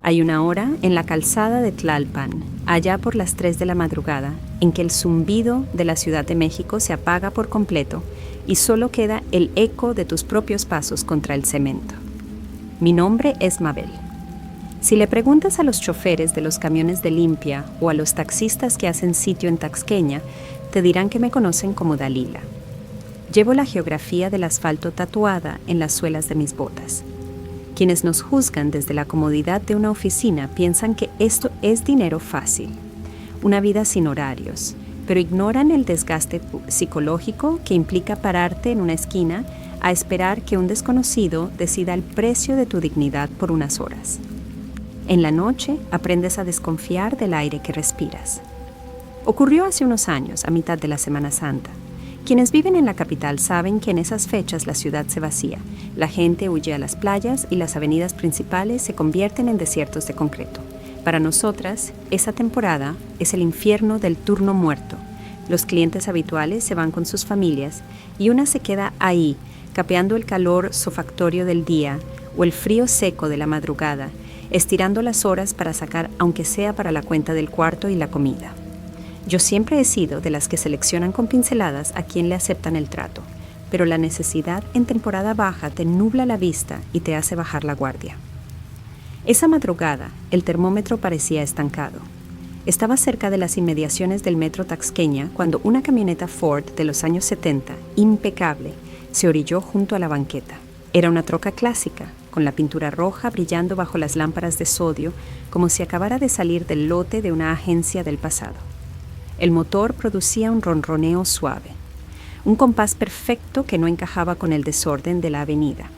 Hay una hora en la calzada de Tlalpan, allá por las 3 de la madrugada, en que el zumbido de la Ciudad de México se apaga por completo y solo queda el eco de tus propios pasos contra el cemento. Mi nombre es Mabel. Si le preguntas a los choferes de los camiones de limpia o a los taxistas que hacen sitio en Taxqueña, te dirán que me conocen como Dalila. Llevo la geografía del asfalto tatuada en las suelas de mis botas. Quienes nos juzgan desde la comodidad de una oficina piensan que esto es dinero fácil, una vida sin horarios, pero ignoran el desgaste psicológico que implica pararte en una esquina a esperar que un desconocido decida el precio de tu dignidad por unas horas. En la noche aprendes a desconfiar del aire que respiras. Ocurrió hace unos años, a mitad de la Semana Santa. Quienes viven en la capital saben que en esas fechas la ciudad se vacía, la gente huye a las playas y las avenidas principales se convierten en desiertos de concreto. Para nosotras, esa temporada es el infierno del turno muerto. Los clientes habituales se van con sus familias y una se queda ahí, capeando el calor sofactorio del día o el frío seco de la madrugada, estirando las horas para sacar aunque sea para la cuenta del cuarto y la comida. Yo siempre he sido de las que seleccionan con pinceladas a quien le aceptan el trato, pero la necesidad en temporada baja te nubla la vista y te hace bajar la guardia. Esa madrugada, el termómetro parecía estancado. Estaba cerca de las inmediaciones del metro Taxqueña cuando una camioneta Ford de los años 70, impecable, se orilló junto a la banqueta. Era una troca clásica, con la pintura roja brillando bajo las lámparas de sodio, como si acabara de salir del lote de una agencia del pasado. El motor producía un ronroneo suave, un compás perfecto que no encajaba con el desorden de la avenida.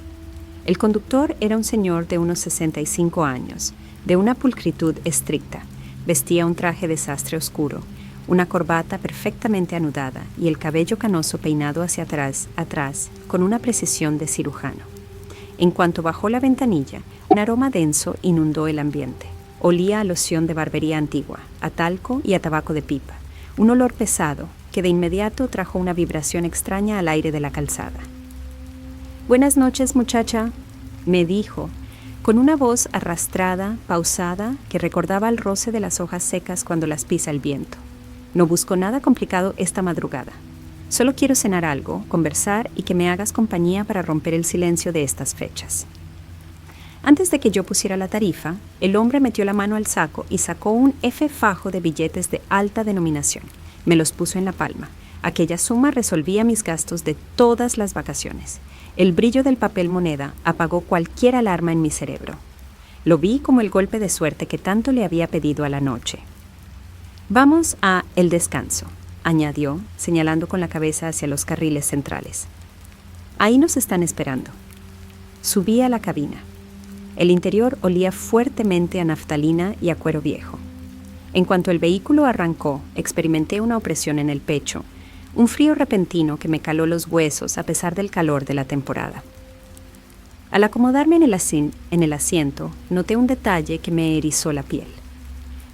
El conductor era un señor de unos 65 años, de una pulcritud estricta. Vestía un traje de sastre oscuro, una corbata perfectamente anudada y el cabello canoso peinado hacia atrás, con una precisión de cirujano. En cuanto bajó la ventanilla, un aroma denso inundó el ambiente. Olía a loción de barbería antigua, a talco y a tabaco de pipa. Un olor pesado que de inmediato trajo una vibración extraña al aire de la calzada. «Buenas noches, muchacha», me dijo, con una voz arrastrada, pausada, que recordaba el roce de las hojas secas cuando las pisa el viento. «No busco nada complicado esta madrugada. Solo quiero cenar algo, conversar y que me hagas compañía para romper el silencio de estas fechas». Antes de que yo pusiera la tarifa, el hombre metió la mano al saco y sacó un fajo de billetes de alta denominación. Me los puso en la palma. Aquella suma resolvía mis gastos de todas las vacaciones. El brillo del papel moneda apagó cualquier alarma en mi cerebro. Lo vi como el golpe de suerte que tanto le había pedido a la noche. «Vamos a El Descanso», añadió, señalando con la cabeza hacia los carriles centrales. «Ahí nos están esperando». Subí a la cabina. El interior olía fuertemente a naftalina y a cuero viejo. En cuanto el vehículo arrancó, experimenté una opresión en el pecho, un frío repentino que me caló los huesos a pesar del calor de la temporada. Al acomodarme en el asiento, noté un detalle que me erizó la piel.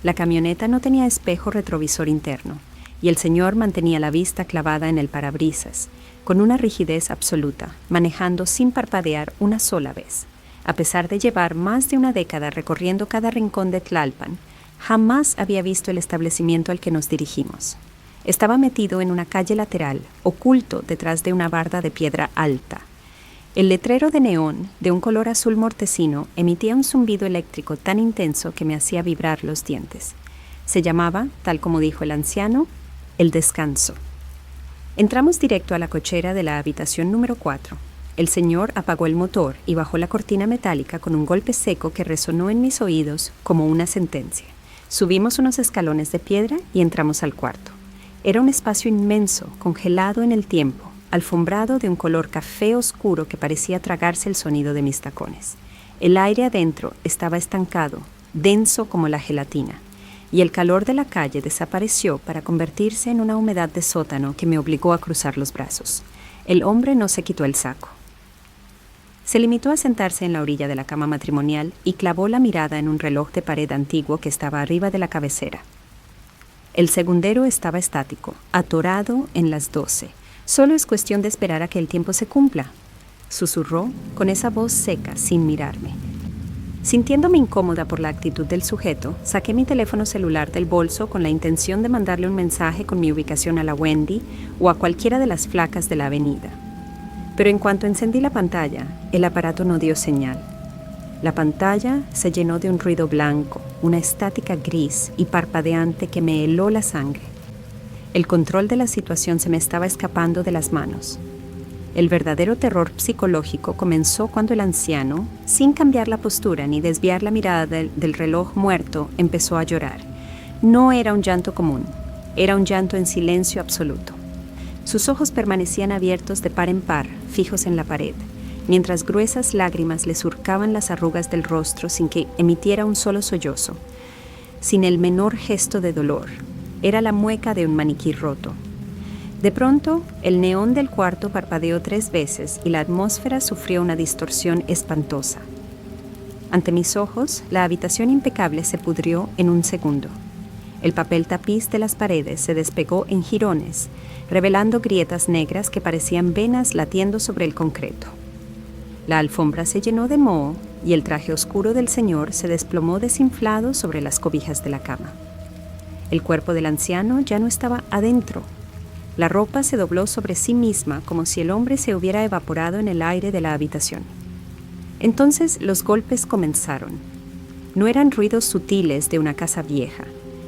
La camioneta no tenía espejo retrovisor interno, y el señor mantenía la vista clavada en el parabrisas, con una rigidez absoluta, manejando sin parpadear una sola vez. A pesar de llevar más de una década recorriendo cada rincón de Tlalpan, jamás había visto el establecimiento al que nos dirigimos. Estaba metido en una calle lateral, oculto detrás de una barda de piedra alta. El letrero de neón, de un color azul mortecino, emitía un zumbido eléctrico tan intenso que me hacía vibrar los dientes. Se llamaba, tal como dijo el anciano, El Descanso. Entramos directo a la cochera de la habitación número 4. El señor apagó el motor y bajó la cortina metálica con un golpe seco que resonó en mis oídos como una sentencia. Subimos unos escalones de piedra y entramos al cuarto. Era un espacio inmenso, congelado en el tiempo, alfombrado de un color café oscuro que parecía tragarse el sonido de mis tacones. El aire adentro estaba estancado, denso como la gelatina, y el calor de la calle desapareció para convertirse en una humedad de sótano que me obligó a cruzar los brazos. El hombre no se quitó el saco. Se limitó a sentarse en la orilla de la cama matrimonial y clavó la mirada en un reloj de pared antiguo que estaba arriba de la cabecera. El segundero estaba estático, atorado en las 12. «Solo es cuestión de esperar a que el tiempo se cumpla», susurró con esa voz seca sin mirarme. Sintiéndome incómoda por la actitud del sujeto, saqué mi teléfono celular del bolso con la intención de mandarle un mensaje con mi ubicación a la Wendy o a cualquiera de las flacas de la avenida. Pero en cuanto encendí la pantalla, el aparato no dio señal. La pantalla se llenó de un ruido blanco, una estática gris y parpadeante que me heló la sangre. El control de la situación se me estaba escapando de las manos. El verdadero terror psicológico comenzó cuando el anciano, sin cambiar la postura ni desviar la mirada del reloj muerto, empezó a llorar. No era un llanto común, era un llanto en silencio absoluto. Sus ojos permanecían abiertos de par en par, fijos en la pared, mientras gruesas lágrimas le surcaban las arrugas del rostro sin que emitiera un solo sollozo, sin el menor gesto de dolor. Era la mueca de un maniquí roto. De pronto, el neón del cuarto parpadeó 3 veces y la atmósfera sufrió una distorsión espantosa. Ante mis ojos, la habitación impecable se pudrió en un segundo. El papel tapiz de las paredes se despegó en jirones, revelando grietas negras que parecían venas latiendo sobre el concreto. La alfombra se llenó de moho y el traje oscuro del señor se desplomó desinflado sobre las cobijas de la cama. El cuerpo del anciano ya no estaba adentro. La ropa se dobló sobre sí misma como si el hombre se hubiera evaporado en el aire de la habitación. Entonces los golpes comenzaron. No eran ruidos sutiles de una casa vieja,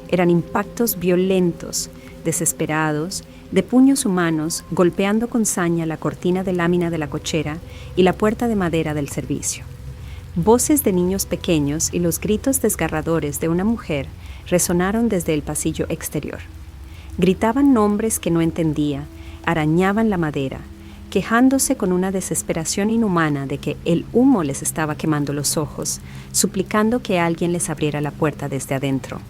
eran impactos violentos, desesperados, de puños humanos golpeando con saña la cortina de lámina de la cochera y la puerta de madera del servicio. Voces de niños pequeños y los gritos desgarradores de una mujer resonaron desde el pasillo exterior. Gritaban nombres que no entendía, arañaban la madera, quejándose con una desesperación inhumana de que el humo les estaba quemando los ojos, suplicando que alguien les abriera la puerta desde adentro.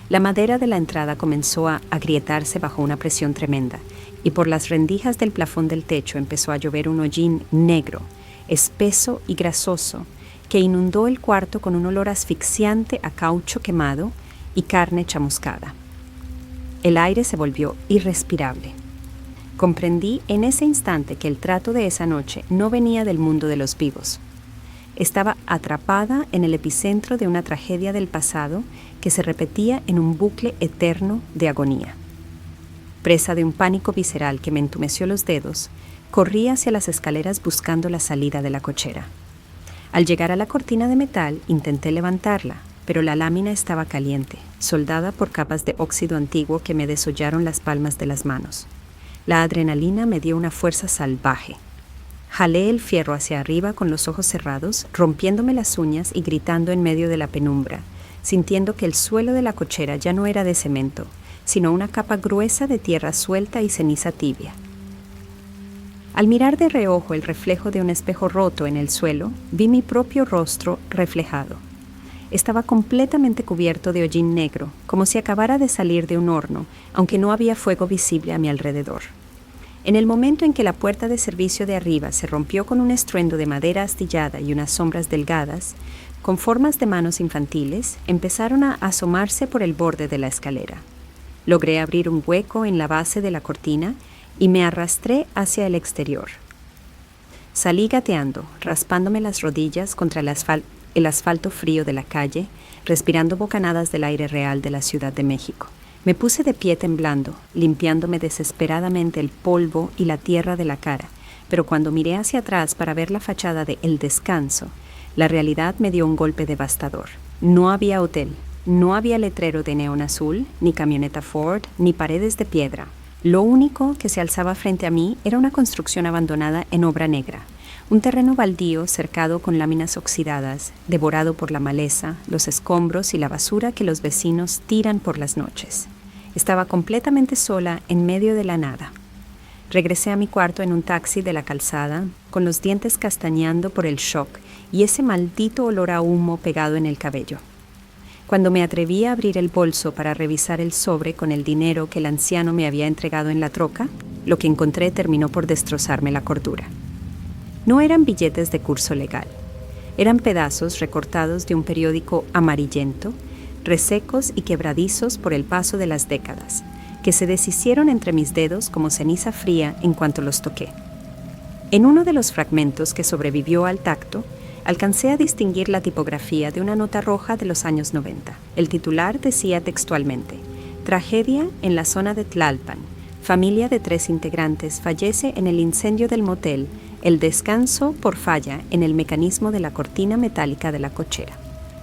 La madera de la entrada comenzó a agrietarse bajo una presión tremenda, y por las rendijas del plafón del techo empezó a llover un hollín negro, espeso y grasoso, que inundó el cuarto con un olor asfixiante a caucho quemado y carne chamuscada. El aire se volvió irrespirable. Comprendí en ese instante que el trato de esa noche no venía del mundo de los vivos. Estaba atrapada en el epicentro de una tragedia del pasado que se repetía en un bucle eterno de agonía. Presa de un pánico visceral que me entumeció los dedos, corrí hacia las escaleras buscando la salida de la cochera. Al llegar a la cortina de metal, intenté levantarla, pero la lámina estaba caliente, soldada por capas de óxido antiguo que me desollaron las palmas de las manos. La adrenalina me dio una fuerza salvaje. Jalé el fierro hacia arriba con los ojos cerrados, rompiéndome las uñas y gritando en medio de la penumbra, sintiendo que el suelo de la cochera ya no era de cemento, sino una capa gruesa de tierra suelta y ceniza tibia. Al mirar de reojo el reflejo de un espejo roto en el suelo, vi mi propio rostro reflejado. Estaba completamente cubierto de hollín negro, como si acabara de salir de un horno, aunque no había fuego visible a mi alrededor. En el momento en que la puerta de servicio de arriba se rompió con un estruendo de madera astillada y unas sombras delgadas, con formas de manos infantiles, empezaron a asomarse por el borde de la escalera. Logré abrir un hueco en la base de la cortina y me arrastré hacia el exterior. Salí gateando, raspándome las rodillas contra el asfalto frío de la calle, respirando bocanadas del aire real de la Ciudad de México. Me puse de pie temblando, limpiándome desesperadamente el polvo y la tierra de la cara, pero cuando miré hacia atrás para ver la fachada de El Descanso, la realidad me dio un golpe devastador. No había hotel, no había letrero de neón azul, ni camioneta Ford, ni paredes de piedra. Lo único que se alzaba frente a mí era una construcción abandonada en obra negra. Un terreno baldío cercado con láminas oxidadas, devorado por la maleza, los escombros y la basura que los vecinos tiran por las noches. Estaba completamente sola en medio de la nada. Regresé a mi cuarto en un taxi de la calzada, con los dientes castañando por el shock y ese maldito olor a humo pegado en el cabello. Cuando me atreví a abrir el bolso para revisar el sobre con el dinero que el anciano me había entregado en la troca, lo que encontré terminó por destrozarme la cordura. No eran billetes de curso legal. Eran pedazos recortados de un periódico amarillento, resecos y quebradizos por el paso de las décadas, que se deshicieron entre mis dedos como ceniza fría en cuanto los toqué. En uno de los fragmentos que sobrevivió al tacto, alcancé a distinguir la tipografía de una nota roja de los años 90. El titular decía textualmente: tragedia en la zona de Tlalpan. Familia de 3 integrantes fallece en el incendio del motel El Descanso por falla en el mecanismo de la cortina metálica de la cochera.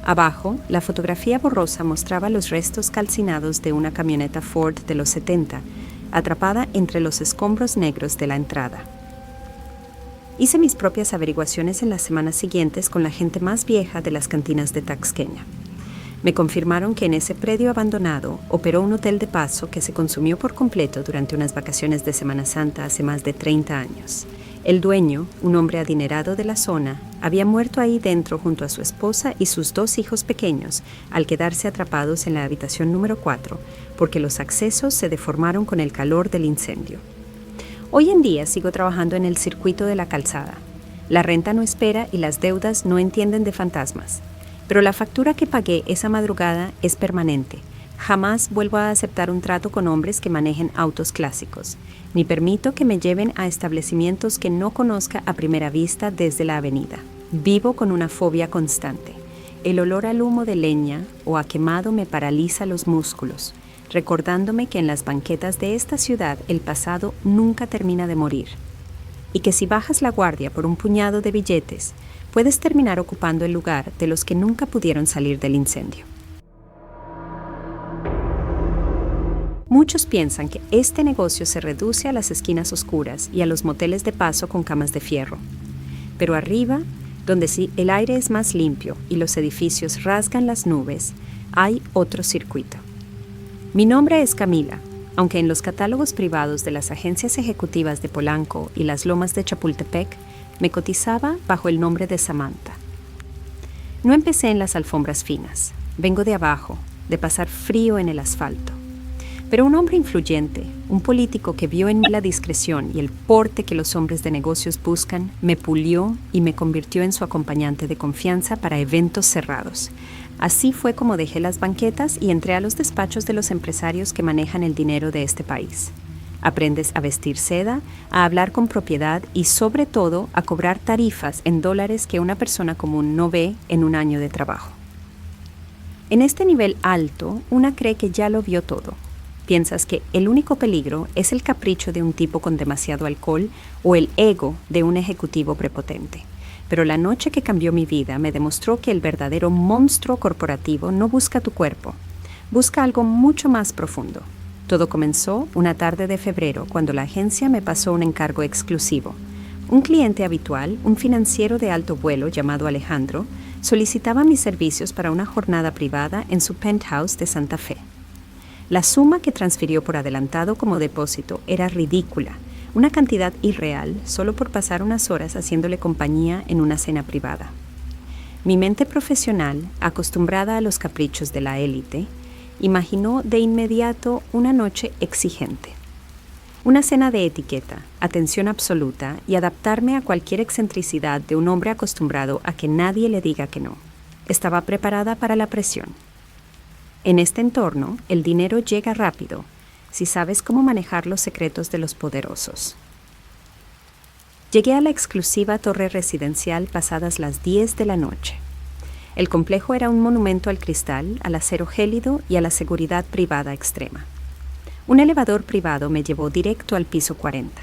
Abajo, la fotografía borrosa mostraba los restos calcinados de una camioneta Ford de los 70, atrapada entre los escombros negros de la entrada. Hice mis propias averiguaciones en las semanas siguientes con la gente más vieja de las cantinas de Taxqueña. Me confirmaron que en ese predio abandonado operó un hotel de paso que se consumió por completo durante unas vacaciones de Semana Santa hace más de 30 años. El dueño, un hombre adinerado de la zona, había muerto ahí dentro junto a su esposa y sus 2 hijos pequeños al quedarse atrapados en la habitación número 4 porque los accesos se deformaron con el calor del incendio. Hoy en día sigo trabajando en el circuito de la calzada. La renta no espera y las deudas no entienden de fantasmas. Pero la factura que pagué esa madrugada es permanente. Jamás vuelvo a aceptar un trato con hombres que manejen autos clásicos, ni permito que me lleven a establecimientos que no conozca a primera vista desde la avenida. Vivo con una fobia constante. El olor al humo de leña o a quemado me paraliza los músculos, recordándome que en las banquetas de esta ciudad el pasado nunca termina de morir, y que si bajas la guardia por un puñado de billetes, puedes terminar ocupando el lugar de los que nunca pudieron salir del incendio. Muchos piensan que este negocio se reduce a las esquinas oscuras y a los moteles de paso con camas de fierro. Pero arriba, donde sí el aire es más limpio y los edificios rasgan las nubes, hay otro circuito. Mi nombre es Camila, aunque en los catálogos privados de las agencias ejecutivas de Polanco y las Lomas de Chapultepec me cotizaba bajo el nombre de Samantha. No empecé en las alfombras finas, vengo de abajo, de pasar frío en el asfalto. Pero un hombre influyente, un político que vio en mí la discreción y el porte que los hombres de negocios buscan, me pulió y me convirtió en su acompañante de confianza para eventos cerrados. Así fue como dejé las banquetas y entré a los despachos de los empresarios que manejan el dinero de este país. Aprendes a vestir seda, a hablar con propiedad y sobre todo a cobrar tarifas en dólares que una persona común no ve en un año de trabajo. En este nivel alto, una cree que ya lo vio todo. Piensas que el único peligro es el capricho de un tipo con demasiado alcohol o el ego de un ejecutivo prepotente. Pero la noche que cambió mi vida me demostró que el verdadero monstruo corporativo no busca tu cuerpo, busca algo mucho más profundo. Todo comenzó una tarde de febrero cuando la agencia me pasó un encargo exclusivo. Un cliente habitual, un financiero de alto vuelo llamado Alejandro, solicitaba mis servicios para una jornada privada en su penthouse de Santa Fe. La suma que transfirió por adelantado como depósito era ridícula, una cantidad irreal solo por pasar unas horas haciéndole compañía en una cena privada. Mi mente profesional, acostumbrada a los caprichos de la élite, imaginó de inmediato una noche exigente. Una cena de etiqueta, atención absoluta y adaptarme a cualquier excentricidad de un hombre acostumbrado a que nadie le diga que no. Estaba preparada para la presión. En este entorno, el dinero llega rápido, si sabes cómo manejar los secretos de los poderosos. Llegué a la exclusiva torre residencial pasadas las 10 de la noche. El complejo era un monumento al cristal, al acero gélido y a la seguridad privada extrema. Un elevador privado me llevó directo al piso 40,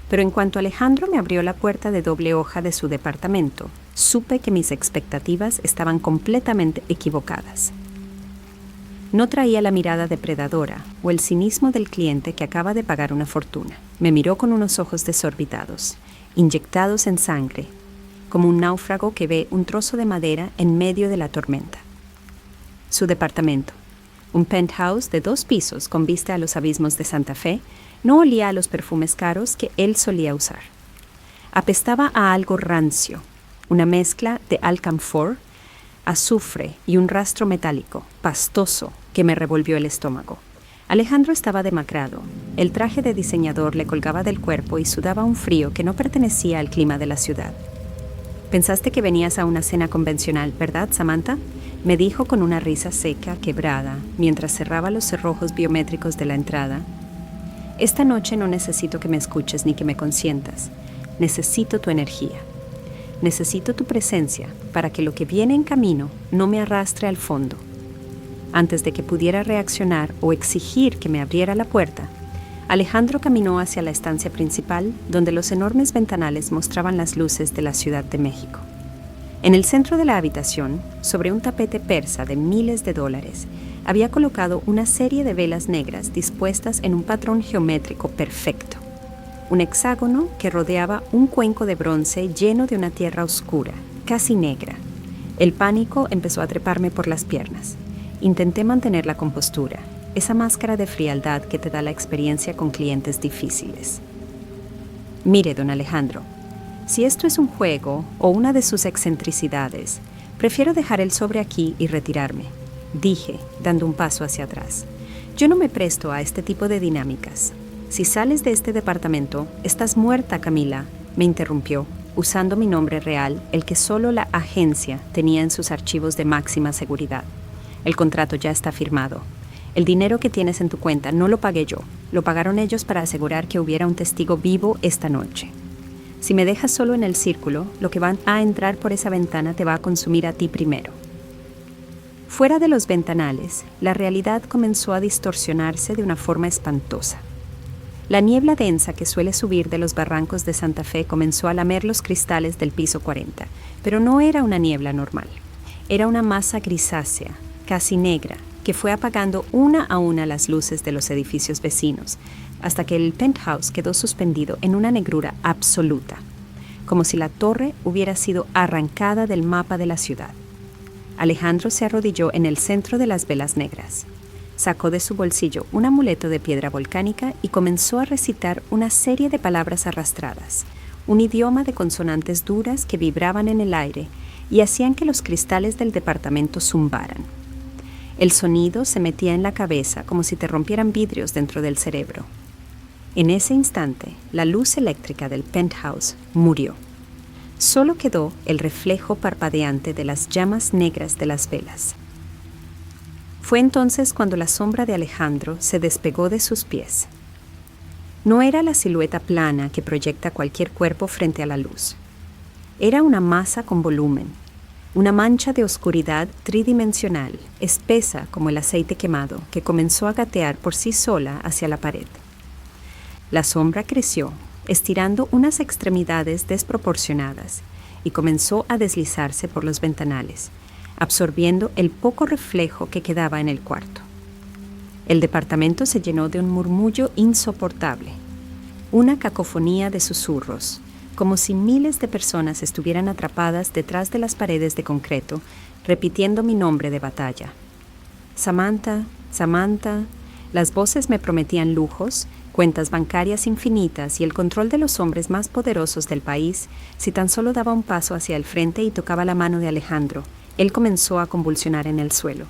pero en cuanto Alejandro me abrió la puerta de doble hoja de su departamento, supe que mis expectativas estaban completamente equivocadas. No traía la mirada depredadora o el cinismo del cliente que acaba de pagar una fortuna. Me miró con unos ojos desorbitados, inyectados en sangre, como un náufrago que ve un trozo de madera en medio de la tormenta. Su departamento, un penthouse de 2 pisos con vista a los abismos de Santa Fe, no olía a los perfumes caros que él solía usar. Apestaba a algo rancio, una mezcla de alcanfor, azufre y un rastro metálico, pastoso, que me revolvió el estómago. Alejandro estaba demacrado. El traje de diseñador le colgaba del cuerpo y sudaba un frío que no pertenecía al clima de la ciudad. «Pensaste que venías a una cena convencional, ¿verdad, Samantha?», me dijo con una risa seca, quebrada, mientras cerraba los cerrojos biométricos de la entrada. «Esta noche no necesito que me escuches ni que me consientas. Necesito tu energía. Necesito tu presencia para que lo que viene en camino no me arrastre al fondo. Antes de que pudiera reaccionar o exigir que me abriera la puerta, Alejandro caminó hacia la estancia principal, donde los enormes ventanales mostraban las luces de la Ciudad de México. En el centro de la habitación, sobre un tapete persa de miles de dólares, había colocado una serie de velas negras dispuestas en un patrón geométrico perfecto. Un hexágono que rodeaba un cuenco de bronce lleno de una tierra oscura, casi negra. El pánico empezó a treparme por las piernas. Intenté mantener la compostura, esa máscara de frialdad que te da la experiencia con clientes difíciles. Mire, don Alejandro, si esto es un juego o una de sus excentricidades, prefiero dejar el sobre aquí y retirarme, dije, dando un paso hacia atrás. Yo no me presto a este tipo de dinámicas. Si sales de este departamento, estás muerta, Camila, me interrumpió, usando mi nombre real, el que solo la agencia tenía en sus archivos de máxima seguridad. El contrato ya está firmado. El dinero que tienes en tu cuenta no lo pagué yo, lo pagaron ellos para asegurar que hubiera un testigo vivo esta noche. Si me dejas solo en el círculo, lo que van a entrar por esa ventana te va a consumir a ti primero. Fuera de los ventanales, la realidad comenzó a distorsionarse de una forma espantosa. La niebla densa que suele subir de los barrancos de Santa Fe comenzó a lamer los cristales del piso 40, pero no era una niebla normal. Era una masa grisácea, casi negra, que fue apagando una a una las luces de los edificios vecinos, hasta que el penthouse quedó suspendido en una negrura absoluta, como si la torre hubiera sido arrancada del mapa de la ciudad. Alejandro se arrodilló en el centro de las velas negras. Sacó de su bolsillo un amuleto de piedra volcánica y comenzó a recitar una serie de palabras arrastradas, un idioma de consonantes duras que vibraban en el aire y hacían que los cristales del departamento zumbaran. El sonido se metía en la cabeza como si te rompieran vidrios dentro del cerebro. En ese instante, la luz eléctrica del penthouse murió. Solo quedó el reflejo parpadeante de las llamas negras de las velas. Fue entonces cuando la sombra de Alejandro se despegó de sus pies. No era la silueta plana que proyecta cualquier cuerpo frente a la luz. Era una masa con volumen, una mancha de oscuridad tridimensional, espesa como el aceite quemado, que comenzó a gatear por sí sola hacia la pared. La sombra creció, estirando unas extremidades desproporcionadas, y comenzó a deslizarse por los ventanales, absorbiendo el poco reflejo que quedaba en el cuarto. El departamento se llenó de un murmullo insoportable, una cacofonía de susurros, como si miles de personas estuvieran atrapadas detrás de las paredes de concreto, repitiendo mi nombre de batalla. Samantha, Samantha. Las voces me prometían lujos, cuentas bancarias infinitas y el control de los hombres más poderosos del país si tan solo daba un paso hacia el frente y tocaba la mano de Alejandro. Él comenzó a convulsionar en el suelo.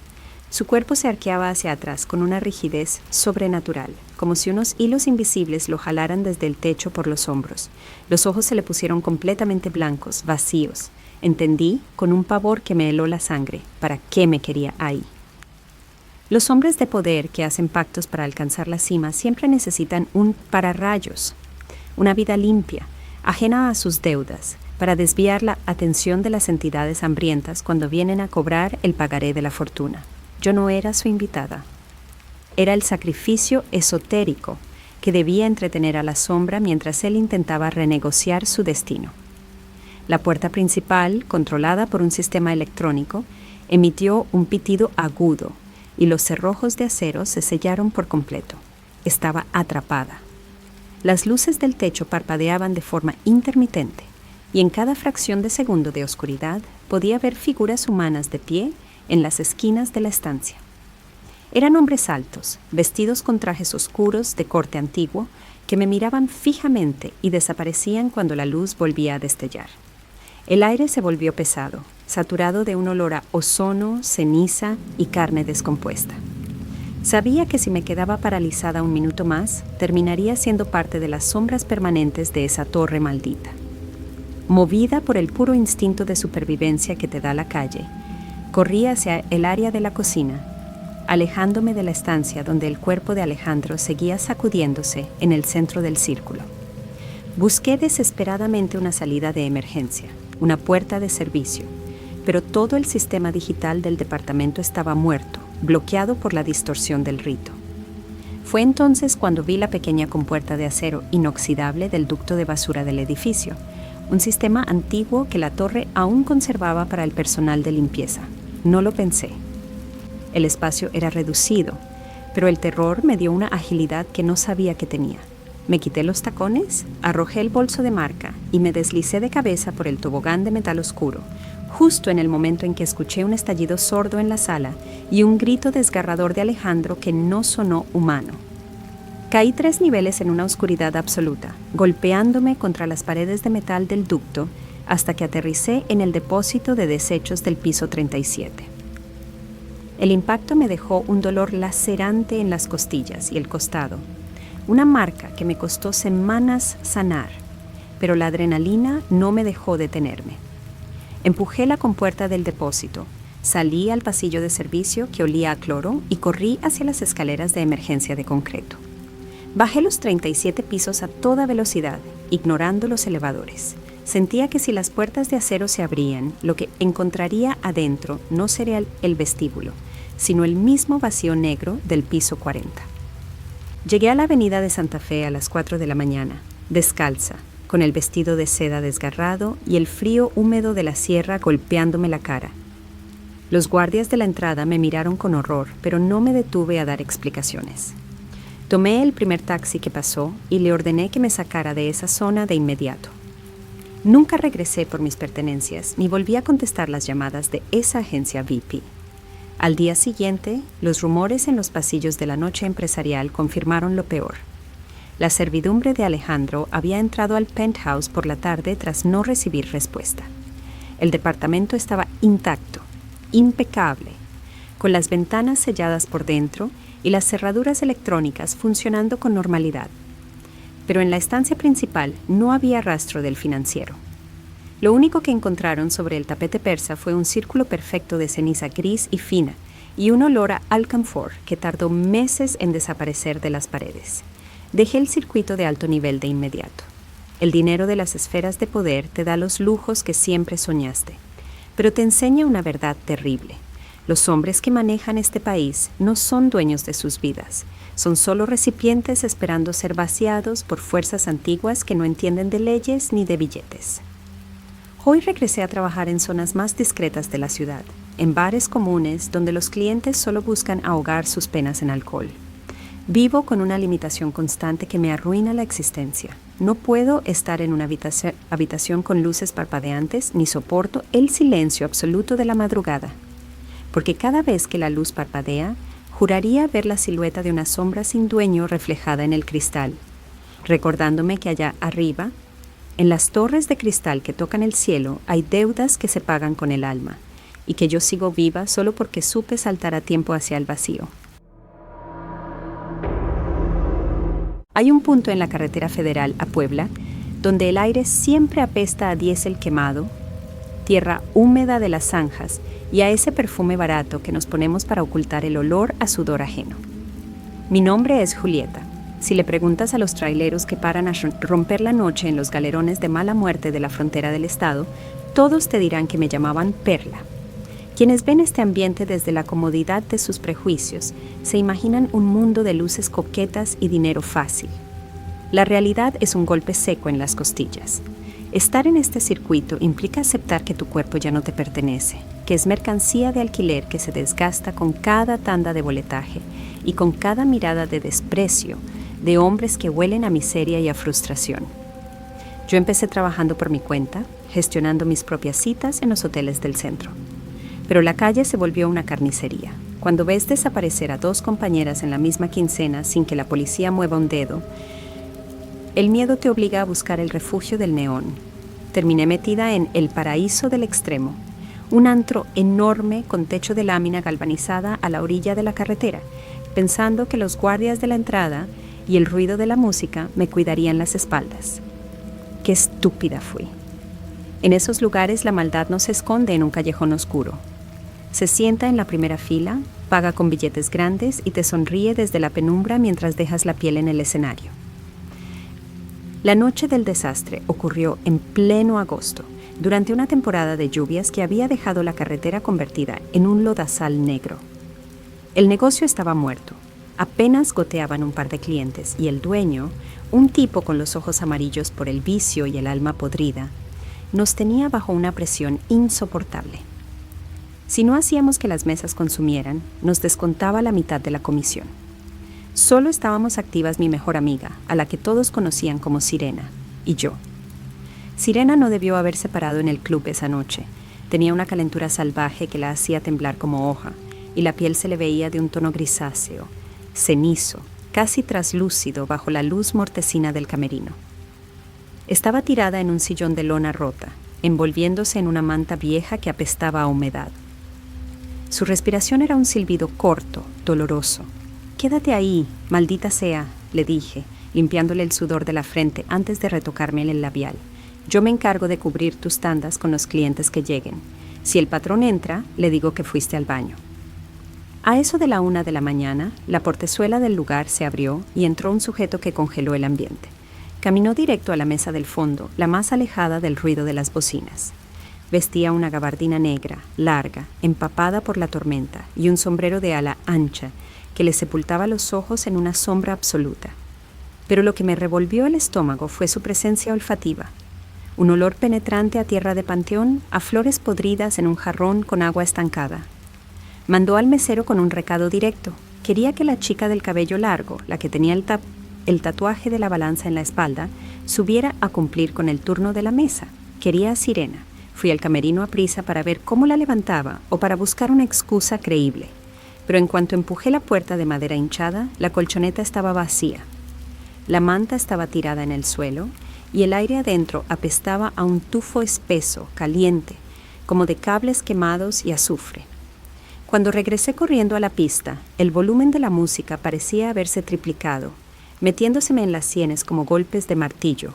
Su cuerpo se arqueaba hacia atrás con una rigidez sobrenatural, como si unos hilos invisibles lo jalaran desde el techo por los hombros. Los ojos se le pusieron completamente blancos, vacíos. Entendí, con un pavor que me heló la sangre, para qué me quería ahí. Los hombres de poder que hacen pactos para alcanzar la cima siempre necesitan un pararrayos, una vida limpia, ajena a sus deudas, para desviar la atención de las entidades hambrientas cuando vienen a cobrar el pagaré de la fortuna. Yo no era su invitada. Era el sacrificio esotérico que debía entretener a la sombra mientras él intentaba renegociar su destino. La puerta principal, controlada por un sistema electrónico, emitió un pitido agudo y los cerrojos de acero se sellaron por completo. Estaba atrapada. Las luces del techo parpadeaban de forma intermitente y en cada fracción de segundo de oscuridad podía ver figuras humanas de pie en las esquinas de la estancia. Eran hombres altos, vestidos con trajes oscuros de corte antiguo, que me miraban fijamente y desaparecían cuando la luz volvía a destellar. El aire se volvió pesado, saturado de un olor a ozono, ceniza y carne descompuesta. Sabía que si me quedaba paralizada un minuto más, terminaría siendo parte de las sombras permanentes de esa torre maldita. Movida por el puro instinto de supervivencia que te da la calle, corrí hacia el área de la cocina, alejándome de la estancia donde el cuerpo de Alejandro seguía sacudiéndose en el centro del círculo. Busqué desesperadamente una salida de emergencia, una puerta de servicio, pero todo el sistema digital del departamento estaba muerto, bloqueado por la distorsión del rito. Fue entonces cuando vi la pequeña compuerta de acero inoxidable del ducto de basura del edificio, un sistema antiguo que la torre aún conservaba para el personal de limpieza. No lo pensé. El espacio era reducido, pero el terror me dio una agilidad que no sabía que tenía. Me quité los tacones, arrojé el bolso de marca y me deslicé de cabeza por el tobogán de metal oscuro, justo en el momento en que escuché un estallido sordo en la sala y un grito desgarrador de Alejandro que no sonó humano. Caí 3 niveles en una oscuridad absoluta, golpeándome contra las paredes de metal del ducto hasta que aterricé en el depósito de desechos del piso 37. El impacto me dejó un dolor lacerante en las costillas y el costado, una marca que me costó semanas sanar, pero la adrenalina no me dejó detenerme. Empujé la compuerta del depósito, salí al pasillo de servicio que olía a cloro y corrí hacia las escaleras de emergencia de concreto. Bajé los 37 pisos a toda velocidad, ignorando los elevadores. Sentía que si las puertas de acero se abrían, lo que encontraría adentro no sería el vestíbulo, sino el mismo vacío negro del piso 40. Llegué a la avenida de Santa Fe a las 4 de la mañana, descalza, con el vestido de seda desgarrado y el frío húmedo de la sierra golpeándome la cara. Los guardias de la entrada me miraron con horror, pero no me detuve a dar explicaciones. Tomé el primer taxi que pasó y le ordené que me sacara de esa zona de inmediato. Nunca regresé por mis pertenencias ni volví a contestar las llamadas de esa agencia VIP. Al día siguiente, los rumores en los pasillos de la noche empresarial confirmaron lo peor. La servidumbre de Alejandro había entrado al penthouse por la tarde tras no recibir respuesta. El departamento estaba intacto, impecable, con las ventanas selladas por dentro y las cerraduras electrónicas funcionando con normalidad. Pero en la estancia principal no había rastro del financiero. Lo único que encontraron sobre el tapete persa fue un círculo perfecto de ceniza gris y fina y un olor a alcanfor que tardó meses en desaparecer de las paredes. Dejé el circuito de alto nivel de inmediato. El dinero de las esferas de poder te da los lujos que siempre soñaste, pero te enseña una verdad terrible. Los hombres que manejan este país no son dueños de sus vidas, son solo recipientes esperando ser vaciados por fuerzas antiguas que no entienden de leyes ni de billetes. Hoy regresé a trabajar en zonas más discretas de la ciudad, en bares comunes donde los clientes solo buscan ahogar sus penas en alcohol. Vivo con una limitación constante que me arruina la existencia. No puedo estar en una habitación con luces parpadeantes ni soporto el silencio absoluto de la madrugada. Porque cada vez que la luz parpadea, juraría ver la silueta de una sombra sin dueño reflejada en el cristal, recordándome que allá arriba, en las torres de cristal que tocan el cielo, hay deudas que se pagan con el alma, y que yo sigo viva solo porque supe saltar a tiempo hacia el vacío. Hay un punto en la carretera federal a Puebla donde el aire siempre apesta a diésel quemado, tierra húmeda de las zanjas y a ese perfume barato que nos ponemos para ocultar el olor a sudor ajeno. Mi nombre es Julieta. Si le preguntas a los traileros que paran a romper la noche en los galerones de mala muerte de la frontera del estado, todos te dirán que me llamaban Perla. Quienes ven este ambiente desde la comodidad de sus prejuicios se imaginan un mundo de luces coquetas y dinero fácil. La realidad es un golpe seco en las costillas. Estar en este circuito implica aceptar que tu cuerpo ya no te pertenece, que es mercancía de alquiler que se desgasta con cada tanda de boletaje y con cada mirada de desprecio de hombres que huelen a miseria y a frustración. Yo empecé trabajando por mi cuenta, gestionando mis propias citas en los hoteles del centro. Pero la calle se volvió una carnicería. Cuando ves desaparecer a 2 compañeras en la misma quincena sin que la policía mueva un dedo, el miedo te obliga a buscar el refugio del neón. Terminé metida en El Paraíso del Extremo, un antro enorme con techo de lámina galvanizada a la orilla de la carretera, pensando que los guardias de la entrada y el ruido de la música me cuidarían las espaldas. ¡Qué estúpida fui! En esos lugares la maldad no se esconde en un callejón oscuro. Se sienta en la primera fila, paga con billetes grandes y te sonríe desde la penumbra mientras dejas la piel en el escenario. La noche del desastre ocurrió en pleno agosto, durante una temporada de lluvias que había dejado la carretera convertida en un lodazal negro. El negocio estaba muerto. Apenas goteaban un par de clientes y el dueño, un tipo con los ojos amarillos por el vicio y el alma podrida, nos tenía bajo una presión insoportable. Si no hacíamos que las mesas consumieran, nos descontaba la mitad de la comisión. Solo estábamos activas mi mejor amiga, a la que todos conocían como Sirena, y yo. Sirena no debió haberse parado en el club esa noche. Tenía una calentura salvaje que la hacía temblar como hoja, y la piel se le veía de un tono grisáceo, cenizo, casi traslúcido bajo la luz mortecina del camerino. Estaba tirada en un sillón de lona rota, envolviéndose en una manta vieja que apestaba a humedad. Su respiración era un silbido corto, doloroso. «Quédate ahí, maldita sea», le dije, limpiándole el sudor de la frente antes de retocarme el labial. «Yo me encargo de cubrir tus tandas con los clientes que lleguen. Si el patrón entra, le digo que fuiste al baño». A eso de la 1 de la mañana, la portezuela del lugar se abrió y entró un sujeto que congeló el ambiente. Caminó directo a la mesa del fondo, la más alejada del ruido de las bocinas. Vestía una gabardina negra, larga, empapada por la tormenta, y un sombrero de ala ancha que le sepultaba los ojos en una sombra absoluta. Pero lo que me revolvió el estómago fue su presencia olfativa. Un olor penetrante a tierra de panteón, a flores podridas en un jarrón con agua estancada. Mandó al mesero con un recado directo. Quería que la chica del cabello largo, la que tenía el tatuaje de la balanza en la espalda, subiera a cumplir con el turno de la mesa. Quería a Sirena. Fui al camerino a prisa para ver cómo la levantaba o para buscar una excusa creíble. Pero en cuanto empujé la puerta de madera hinchada, la colchoneta estaba vacía. La manta estaba tirada en el suelo y el aire adentro apestaba a un tufo espeso, caliente, como de cables quemados y azufre. Cuando regresé corriendo a la pista, el volumen de la música parecía haberse triplicado, metiéndoseme en las sienes como golpes de martillo.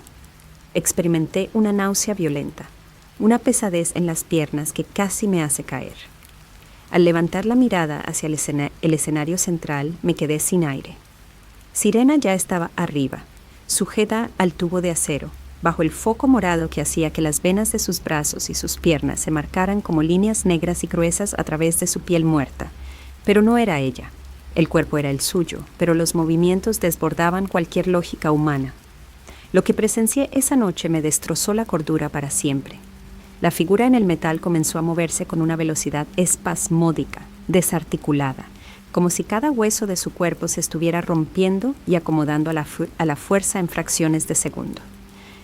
Experimenté una náusea violenta, una pesadez en las piernas que casi me hace caer. Al levantar la mirada hacia el escenario central, me quedé sin aire. Sirena ya estaba arriba, sujeta al tubo de acero, bajo el foco morado que hacía que las venas de sus brazos y sus piernas se marcaran como líneas negras y gruesas a través de su piel muerta. Pero no era ella. El cuerpo era el suyo, pero los movimientos desbordaban cualquier lógica humana. Lo que presencié esa noche me destrozó la cordura para siempre. La figura en el metal comenzó a moverse con una velocidad espasmódica, desarticulada, como si cada hueso de su cuerpo se estuviera rompiendo y acomodando a la fuerza en fracciones de segundo.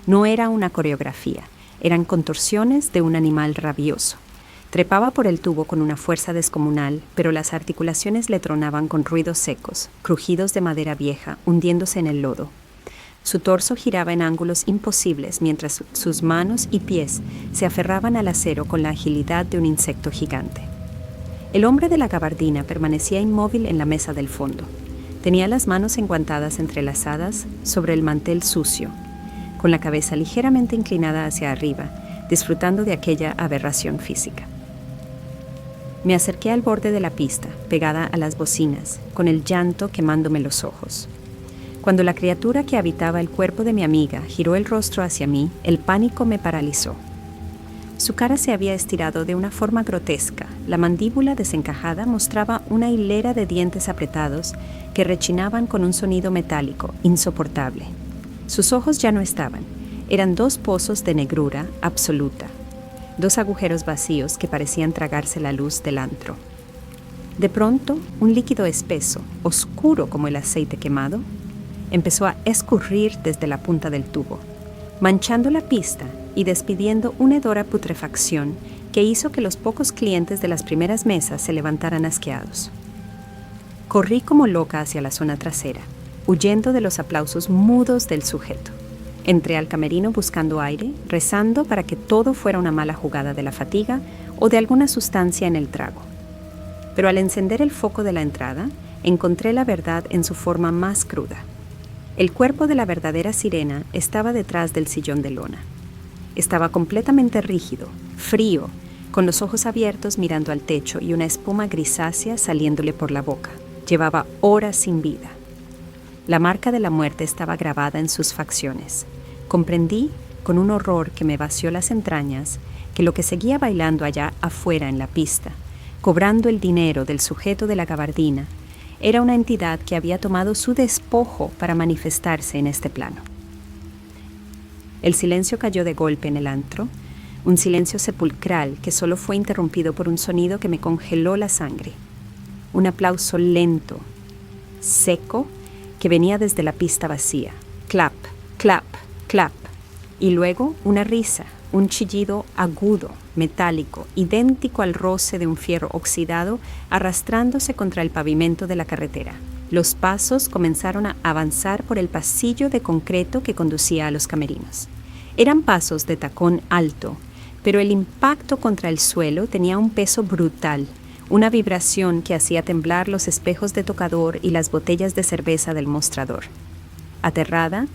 No era una coreografía, eran contorsiones de un animal rabioso. Trepaba por el tubo con una fuerza descomunal, pero las articulaciones le tronaban con ruidos secos, crujidos de madera vieja, hundiéndose en el lodo. Su torso giraba en ángulos imposibles mientras sus manos y pies se aferraban al acero con la agilidad de un insecto gigante. El hombre de la gabardina permanecía inmóvil en la mesa del fondo. Tenía las manos enguantadas entrelazadas sobre el mantel sucio, con la cabeza ligeramente inclinada hacia arriba, disfrutando de aquella aberración física. Me acerqué al borde de la pista, pegada a las bocinas, con el llanto quemándome los ojos. Cuando la criatura que habitaba el cuerpo de mi amiga giró el rostro hacia mí, el pánico me paralizó. Su cara se había estirado de una forma grotesca. La mandíbula desencajada mostraba una hilera de dientes apretados que rechinaban con un sonido metálico insoportable. Sus ojos ya no estaban. Eran dos pozos de negrura absoluta, dos agujeros vacíos que parecían tragarse la luz del antro. De pronto, un líquido espeso, oscuro como el aceite quemado, empezó a escurrir desde la punta del tubo, manchando la pista y despidiendo una hedora putrefacción que hizo que los pocos clientes de las primeras mesas se levantaran asqueados. Corrí como loca hacia la zona trasera, huyendo de los aplausos mudos del sujeto. Entré al camerino buscando aire, rezando para que todo fuera una mala jugada de la fatiga o de alguna sustancia en el trago. Pero al encender el foco de la entrada, encontré la verdad en su forma más cruda. El cuerpo de la verdadera Sirena estaba detrás del sillón de lona. Estaba completamente rígido, frío, con los ojos abiertos mirando al techo y una espuma grisácea saliéndole por la boca. Llevaba horas sin vida. La marca de la muerte estaba grabada en sus facciones. Comprendí con un horror que me vació las entrañas, que lo que seguía bailando allá afuera en la pista, cobrando el dinero del sujeto de la gabardina, era una entidad que había tomado su despojo para manifestarse en este plano. El silencio cayó de golpe en el antro, un silencio sepulcral que solo fue interrumpido por un sonido que me congeló la sangre. Un aplauso lento, seco, que venía desde la pista vacía. Clap, clap, clap. Y luego una risa, un chillido agudo, metálico, idéntico al roce de un fierro oxidado arrastrándose contra el pavimento de la carretera. Los pasos comenzaron a avanzar por el pasillo de concreto que conducía a los camerinos. Eran pasos de tacón alto, pero el impacto contra el suelo tenía un peso brutal, una vibración que hacía temblar los espejos de tocador y las botellas de cerveza del mostrador. Aterrada,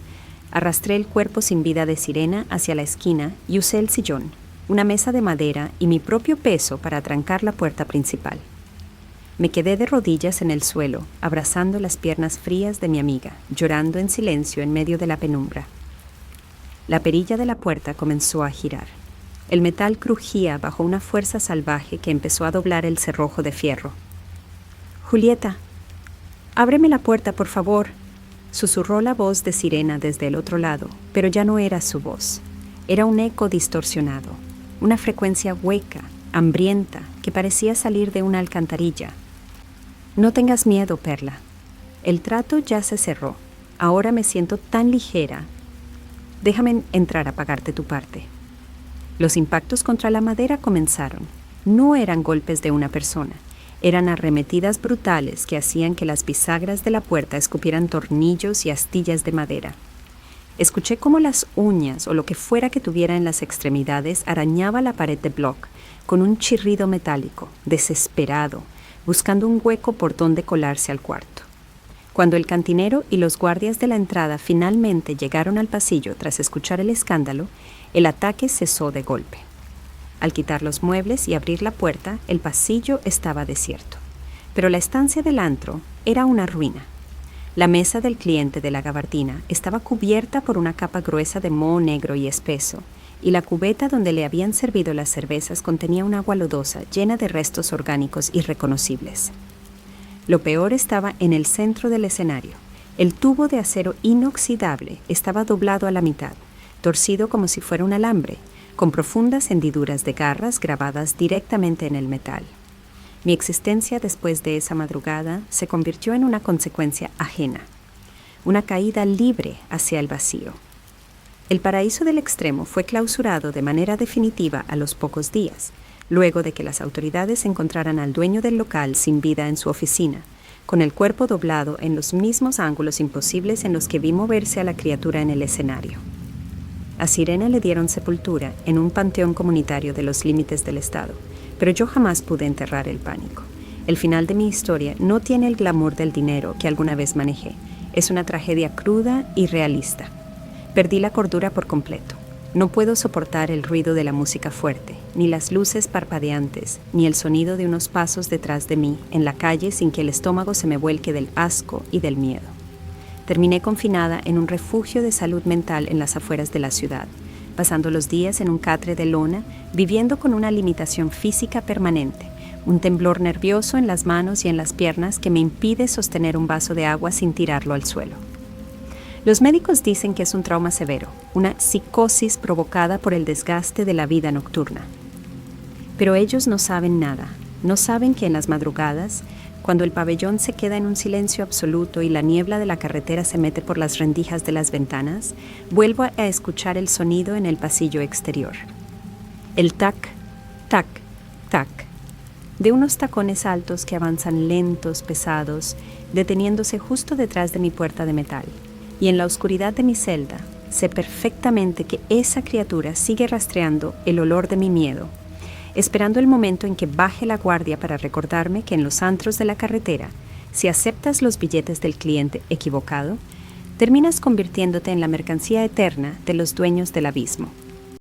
arrastré el cuerpo sin vida de Sirena hacia la esquina y usé el sillón, una mesa de madera y mi propio peso para atrancar la puerta principal. Me quedé de rodillas en el suelo, abrazando las piernas frías de mi amiga, llorando en silencio en medio de la penumbra. La perilla de la puerta comenzó a girar. El metal crujía bajo una fuerza salvaje que empezó a doblar el cerrojo de fierro. «Julieta, ábreme la puerta, por favor», susurró la voz de Sirena desde el otro lado, pero ya no era su voz. Era un eco distorsionado, una frecuencia hueca, hambrienta, que parecía salir de una alcantarilla. «No tengas miedo, Perla. El trato ya se cerró. Ahora me siento tan ligera. Déjame entrar a pagarte tu parte». Los impactos contra la madera comenzaron. No eran golpes de una persona. Eran arremetidas brutales que hacían que las bisagras de la puerta escupieran tornillos y astillas de madera. Escuché cómo las uñas o lo que fuera que tuviera en las extremidades arañaba la pared de bloc con un chirrido metálico, desesperado, buscando un hueco por donde colarse al cuarto. Cuando el cantinero y los guardias de la entrada finalmente llegaron al pasillo tras escuchar el escándalo, el ataque cesó de golpe. Al quitar los muebles y abrir la puerta, el pasillo estaba desierto. Pero la estancia del antro era una ruina. La mesa del cliente de la gabardina estaba cubierta por una capa gruesa de moho negro y espeso, y la cubeta donde le habían servido las cervezas contenía un agua lodosa llena de restos orgánicos irreconocibles. Lo peor estaba en el centro del escenario. El tubo de acero inoxidable estaba doblado a la mitad, torcido como si fuera un alambre, con profundas hendiduras de garras grabadas directamente en el metal. Mi existencia después de esa madrugada se convirtió en una consecuencia ajena, una caída libre hacia el vacío. El paraíso del extremo fue clausurado de manera definitiva a los pocos días, luego de que las autoridades encontraran al dueño del local sin vida en su oficina, con el cuerpo doblado en los mismos ángulos imposibles en los que vi moverse a la criatura en el escenario. A Sirena le dieron sepultura en un panteón comunitario de los límites del estado, pero yo jamás pude enterrar el pánico. El final de mi historia no tiene el glamour del dinero que alguna vez manejé. Es una tragedia cruda y realista. Perdí la cordura por completo. No puedo soportar el ruido de la música fuerte, ni las luces parpadeantes, ni el sonido de unos pasos detrás de mí en la calle sin que el estómago se me vuelque del asco y del miedo. Terminé confinada en un refugio de salud mental en las afueras de la ciudad, pasando los días en un catre de lona, viviendo con una limitación física permanente, un temblor nervioso en las manos y en las piernas que me impide sostener un vaso de agua sin tirarlo al suelo. Los médicos dicen que es un trauma severo, una psicosis provocada por el desgaste de la vida nocturna. Pero ellos no saben nada, no saben que en las madrugadas, cuando el pabellón se queda en un silencio absoluto y la niebla de la carretera se mete por las rendijas de las ventanas, vuelvo a escuchar el sonido en el pasillo exterior. El tac, tac, tac, de unos tacones altos que avanzan lentos, pesados, deteniéndose justo detrás de mi puerta de metal. Y en la oscuridad de mi celda, sé perfectamente que esa criatura sigue rastreando el olor de mi miedo, esperando el momento en que baje la guardia para recordarme que en los antros de la carretera, si aceptas los billetes del cliente equivocado, terminas convirtiéndote en la mercancía eterna de los dueños del abismo.